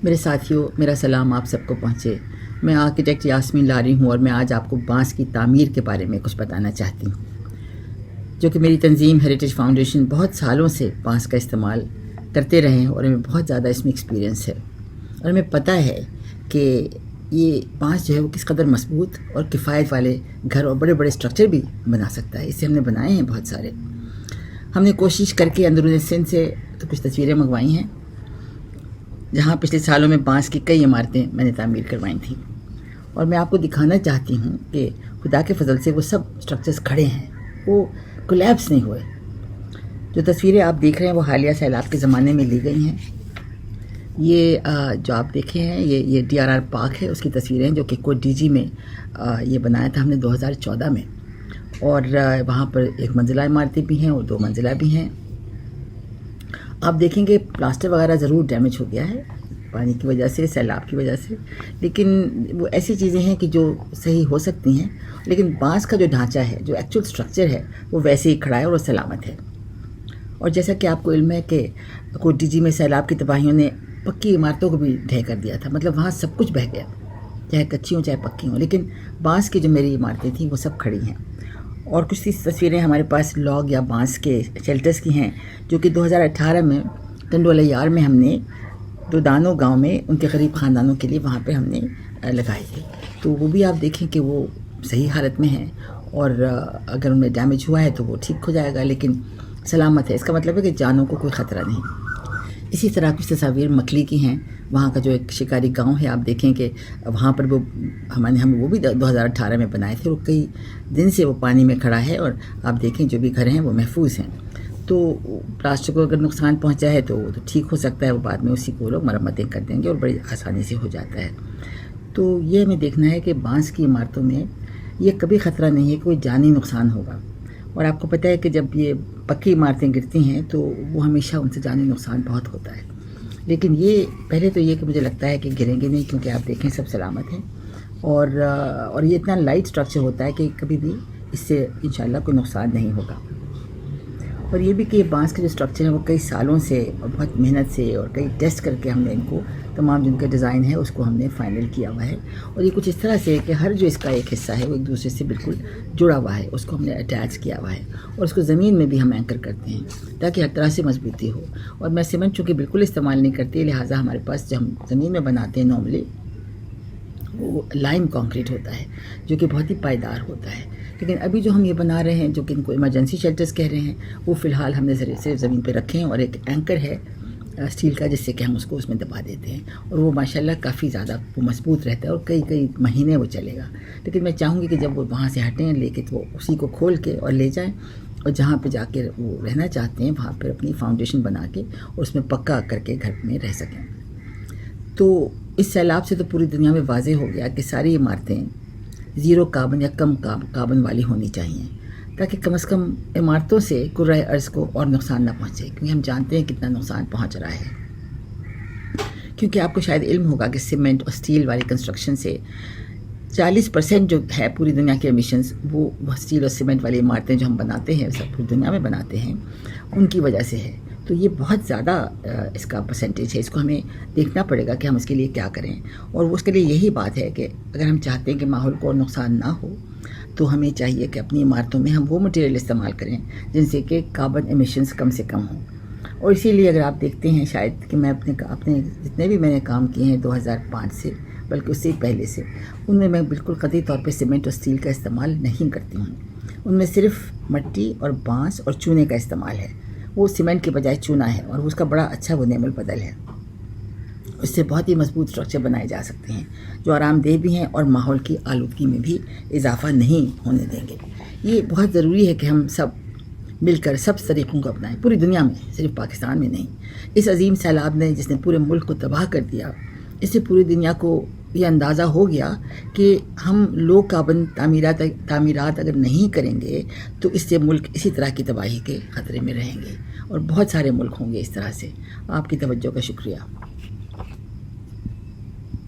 میرے ساتھیوں، میرا سلام آپ سب کو پہنچے۔ میں آرکیٹیکٹ یاسمین لاری ہوں اور میں آج آپ کو بانس کی تعمیر کے بارے میں کچھ بتانا چاہتی ہوں، جو کہ میری تنظیم ہیریٹیج فاؤنڈیشن بہت سالوں سے بانس کا استعمال کرتے رہے ہیں اور ہمیں بہت زیادہ اس میں ایکسپیرینس ہے، اور ہمیں پتہ ہے کہ یہ بانس جو ہے وہ کس قدر مضبوط اور کفایت والے گھر اور بڑے بڑے اسٹرکچر بھی بنا سکتا ہے۔ اس سے ہم نے بنائے ہیں بہت سارے۔ ہم نے کوشش کر کے اندرون سندھ سے تو کچھ تصویریں منگوائی ہیں، جہاں پچھلے سالوں میں بانس کی کئی عمارتیں میں نے تعمیر کروائی تھیں، اور میں آپ کو دکھانا چاہتی ہوں کہ خدا کے فضل سے وہ سب اسٹرکچرز کھڑے ہیں، وہ کولیپس نہیں ہوئے۔ جو تصویریں آپ دیکھ رہے ہیں وہ حالیہ سیلاب کے زمانے میں لی گئی ہیں۔ یہ جو آپ دیکھے ہیں یہ DRR پارک ہے، اس کی تصویریں ہیں، جو کہ کوٹ DG میں یہ بنایا تھا ہم نے 2014 میں، اور وہاں پر ایک منزلہ عمارتیں بھی ہیں اور 2 منزلہ بھی ہیں۔ آپ دیکھیں گے پلاسٹر وغیرہ ضرور ڈیمیج ہو گیا ہے پانی کی وجہ سے، سیلاب کی وجہ سے، لیکن وہ ایسی چیزیں ہیں کہ جو صحیح ہو سکتی ہیں، لیکن بانس کا جو ڈھانچہ ہے، جو ایکچوئل اسٹرکچر ہے، وہ ویسے ہی کھڑا ہے اور وہ سلامت ہے۔ اور جیسا کہ آپ کو علم ہے کہ کوٹ DG میں سیلاب کی تباہیوں نے پکی عمارتوں کو بھی ڈھہ کر دیا تھا، مطلب وہاں سب کچھ بہہ گیا، چاہے کچی ہوں چاہے پکی ہوں، لیکن بانس کی جو میری عمارتیں تھیں وہ سب کھڑی ہیں۔ اور کچھ تصویریں ہمارے پاس لاگ یا بانس کے شیلٹرز کی ہیں، جو کہ 2018 میں ٹنڈوالہ یار میں ہم نے دودانو گاؤں میں ان کے غریب خاندانوں کے لیے وہاں پہ ہم نے لگائے تھے۔ تو وہ بھی آپ دیکھیں کہ وہ صحیح حالت میں ہیں، اور اگر ان میں ڈیمیج ہوا ہے تو وہ ٹھیک ہو جائے گا، لیکن سلامت ہے۔ اس کا مطلب ہے کہ جانوں کو کوئی خطرہ نہیں۔ اسی طرح کچھ تصاویر مکلی کی ہیں، وہاں کا جو ایک شکاری گاؤں ہے، آپ دیکھیں کہ وہاں پر ہم وہ بھی 2018 میں بنائے تھے، اور کئی دن سے وہ پانی میں کھڑا ہے، اور آپ دیکھیں جو بھی گھر ہیں وہ محفوظ ہیں۔ تو پلاسٹر کو اگر نقصان پہنچا ہے تو وہ تو ٹھیک ہو سکتا ہے، وہ بعد میں اسی کو لوگ مرمتیں کر دیں گے اور بڑی آسانی سے ہو جاتا ہے۔ تو یہ ہمیں دیکھنا ہے کہ بانس کی عمارتوں میں یہ کبھی خطرہ نہیں ہے کہ کوئی جانی نقصان ہوگا، اور آپ کو پتہ ہے کہ جب یہ پکی عمارتیں گرتی ہیں تو وہ ہمیشہ ان سے جانی نقصان بہت ہوتا ہے، لیکن یہ پہلے تو یہ کہ مجھے لگتا ہے کہ گریں گے نہیں، کیونکہ آپ دیکھیں سب سلامت ہیں، اور یہ اتنا لائٹ اسٹرکچر ہوتا ہے کہ کبھی بھی اس سے انشاءاللہ کوئی نقصان نہیں ہوگا۔ اور یہ بھی کہ یہ بانس کے جو اسٹرکچر ہیں وہ کئی سالوں سے اور بہت محنت سے اور کئی ٹیسٹ کر کے ہم نے ان کو تمام جن کا ڈیزائن ہے اس کو ہم نے فائنل کیا ہوا ہے، اور یہ کچھ اس طرح سے کہ ہر جو اس کا ایک حصہ ہے وہ ایک دوسرے سے بالکل جڑا ہوا ہے، اس کو ہم نے اٹیچ کیا ہوا ہے، اور اس کو زمین میں بھی ہم اینکر کرتے ہیں تاکہ ہر طرح سے مضبوطی ہو۔ اور میں سیمنٹ چونکہ بالکل استعمال نہیں کرتی، لہٰذا ہمارے پاس جو ہم زمین میں بناتے ہیں نارملی وہ لائم کانکریٹ ہوتا ہے، جو کہ بہت ہی پائیدار ہوتا ہے۔ لیکن ابھی جو ہم یہ بنا رہے ہیں، جو کہ ان کو ایمرجنسی شیلٹرز کہہ رہے ہیں، وہ فی الحال ہم نے صرف زمین پہ رکھے ہیں، اور ایک اینکر ہے اسٹیل کا، جس سے کہ ہم اس کو اس میں دبا دیتے ہیں، اور وہ ماشاءاللہ کافی زیادہ وہ مضبوط رہتا ہے اور کئی مہینے وہ چلے گا۔ لیکن میں چاہوں گی کہ جب وہ وہاں سے ہٹیں لے کے تو وہ اسی کو کھول کے اور لے جائیں، اور جہاں پہ جا کے وہ رہنا چاہتے ہیں وہاں پر اپنی فاؤنڈیشن بنا کے اور اس میں پکا کر کے گھر میں رہ سکیں۔ تو اس سیلاب سے تو پوری دنیا میں واضح ہو گیا کہ ساری عمارتیں 0 کاربن یا کم کاربن والی ہونی چاہیے، تاکہ کم از کم عمارتوں سے کرۂ ارض کو اور نقصان نہ پہنچے، کیونکہ ہم جانتے ہیں کتنا نقصان پہنچ رہا ہے۔ کیونکہ آپ کو شاید علم ہوگا کہ سیمنٹ اور اسٹیل والی کنسٹرکشن سے 40% جو ہے پوری دنیا کے ایمیشنز، وہ اسٹیل اور سیمنٹ والی عمارتیں جو ہم بناتے ہیں، سب پوری دنیا میں بناتے ہیں، ان کی وجہ سے ہے۔ تو یہ بہت زیادہ اس کا پرسنٹیج ہے، اس کو ہمیں دیکھنا پڑے گا کہ ہم اس کے لیے کیا کریں، اور اس کے لیے یہی بات ہے کہ اگر ہم چاہتے ہیں کہ ماحول کو اور نقصان نہ ہو تو ہمیں چاہیے کہ اپنی عمارتوں میں ہم وہ مٹیریل استعمال کریں جن سے کہ کاربن ایمیشنز کم سے کم ہوں۔ اور اسی لیے اگر آپ دیکھتے ہیں شاید کہ میں اپنے جتنے بھی میں نے کام کیے ہیں 2005 سے، بلکہ اس سے پہلے سے، ان میں بالکل قطعی طور پہ سیمنٹ اور اسٹیل کا استعمال نہیں کرتی ہوں۔ ان میں صرف مٹی اور بانس اور چونے کا استعمال ہے، وہ سیمنٹ کے بجائے چونا ہے، اور اس کا بڑا اچھا وہ نعم البدل ہے۔ اس سے بہت ہی مضبوط اسٹرکچر بنائے جا سکتے ہیں، جو آرام دہ بھی ہیں اور ماحول کی آلودگی میں بھی اضافہ نہیں ہونے دیں گے۔ یہ بہت ضروری ہے کہ ہم سب مل کر سب طریقوں کو اپنائیں، پوری دنیا میں، صرف پاکستان میں نہیں۔ اس عظیم سیلاب نے جس نے پورے ملک کو تباہ کر دیا، اس سے پوری دنیا کو یہ اندازہ ہو گیا کہ ہم لو کاربن تعمیرات اگر نہیں کریں گے تو اس سے ملک اسی طرح کی تباہی کے خطرے میں رہیں گے، اور بہت سارے ملک ہوں گے اس طرح سے۔ آپ کی توجہ کا شکریہ۔